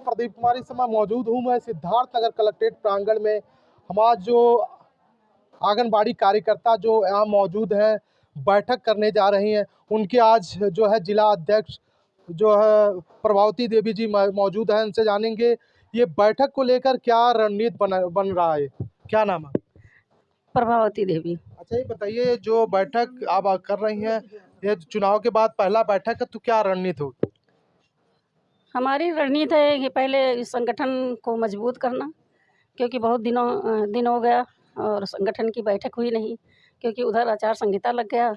प्रदीप कुमार। इस समय मौजूद हूँ मैं सिद्धार्थ नगर कलेक्ट्रेट प्रांगण में। हमारे जो आंगनबाड़ी कार्यकर्ता जो यहाँ मौजूद हैं, बैठक करने जा रही हैं। उनके आज जो है जिला अध्यक्ष जो है प्रभावती देवी जी मौजूद हैं। उनसे जानेंगे ये बैठक को लेकर क्या रणनीति बन रहा है। क्या नाम है? प्रभावती देवी। अच्छा, ये बताइए जो बैठक आप कर रही हैं, ये चुनाव के बाद पहला बैठक है, तो क्या रणनीति होगी? हमारी रणनीति है कि पहले इस संगठन को मजबूत करना, क्योंकि बहुत दिन हो गया और संगठन की बैठक हुई नहीं, क्योंकि उधर आचार संहिता लग गया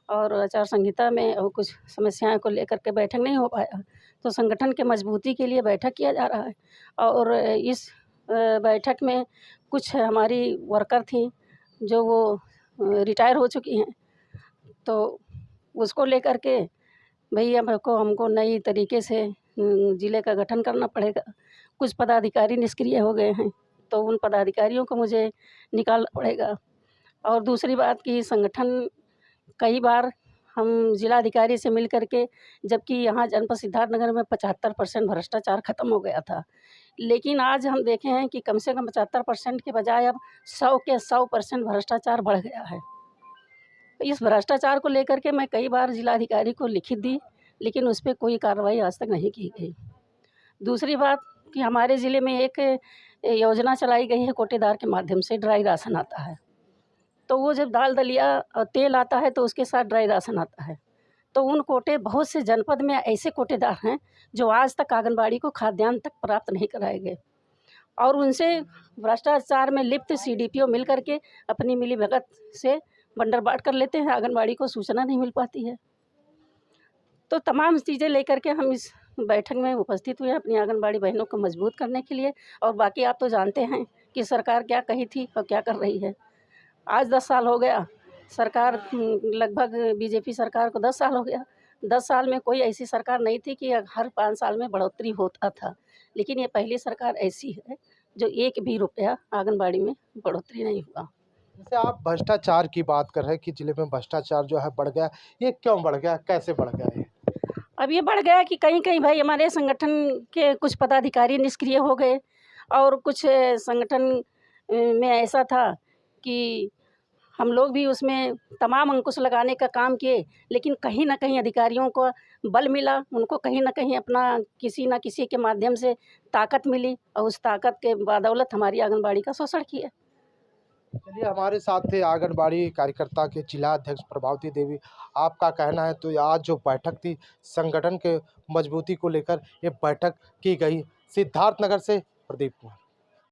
और आचार संहिता में और कुछ समस्याएं को लेकर के बैठक नहीं हो पाया। तो संगठन के मजबूती के लिए बैठक किया जा रहा है। और इस बैठक में कुछ हमारी वर्कर थी जो वो रिटायर हो चुकी हैं, तो उसको लेकर के भैया हमको नई तरीके से ज़िले का गठन करना पड़ेगा। कुछ पदाधिकारी निष्क्रिय हो गए हैं, तो उन पदाधिकारियों को मुझे निकालना पड़ेगा। और दूसरी बात कि संगठन कई बार हम जिलाधिकारी से मिल करके, जबकि यहाँ जनपद सिद्धार्थनगर में 75% भ्रष्टाचार खत्म हो गया था, लेकिन आज हम देखे हैं कि कम से कम 75% के बजाय अब 100 के 100% भ्रष्टाचार बढ़ गया है। इस भ्रष्टाचार को लेकर के मैं कई बार जिलाधिकारी को लिखित दी, लेकिन उस पर कोई कार्रवाई आज तक नहीं की गई। दूसरी बात कि हमारे ज़िले में एक योजना चलाई गई है, कोटेदार के माध्यम से ड्राई राशन आता है। तो वो जब दाल दलिया और तेल आता है तो उसके साथ ड्राई राशन आता है। तो उन कोटे, बहुत से जनपद में ऐसे कोटेदार हैं जो आज तक आंगनबाड़ी को खाद्यान्न तक प्राप्त नहीं कराए गए, और उनसे भ्रष्टाचार में लिप्त CDPO मिल करके अपनी मिलीभगत से बंडर बाट कर लेते हैं। आंगनबाड़ी को सूचना नहीं मिल पाती है। तो तमाम चीज़ें लेकर के हम इस बैठक में उपस्थित हुए अपनी आंगनबाड़ी बहनों को मजबूत करने के लिए। और बाकी आप तो जानते हैं कि सरकार क्या कही थी और क्या कर रही है। आज 10 साल हो गया सरकार, लगभग BJP सरकार को 10 साल हो गया। 10 साल में कोई ऐसी सरकार नहीं थी कि हर 5 साल में बढ़ोतरी होता था, लेकिन ये पहली सरकार ऐसी है जो एक भी रुपया आंगनबाड़ी में बढ़ोतरी नहीं हुआ। जैसे आप भ्रष्टाचार की बात कर रहे हैं कि जिले में भ्रष्टाचार जो है बढ़ गया, ये क्यों बढ़ गया, कैसे बढ़ गया ये? अब ये बढ़ गया कि कहीं कहीं भाई हमारे संगठन के कुछ पदाधिकारी निष्क्रिय हो गए, और कुछ संगठन में ऐसा था कि हम लोग भी उसमें तमाम अंकुश लगाने का काम किए, लेकिन कहीं ना कहीं अधिकारियों को बल मिला, उनको कहीं ना कहीं अपना किसी न किसी के माध्यम से ताकत मिली, और उस ताकत के बदौलत हमारी आंगनबाड़ी का शोषण किया। चलिए, हमारे साथ थे आंगनबाड़ी कार्यकर्ता के जिला अध्यक्ष प्रभावती देवी। आपका कहना है तो आज जो बैठक थी संगठन के मजबूती को लेकर, ये बैठक की गई। सिद्धार्थनगर से प्रदीप कुमार।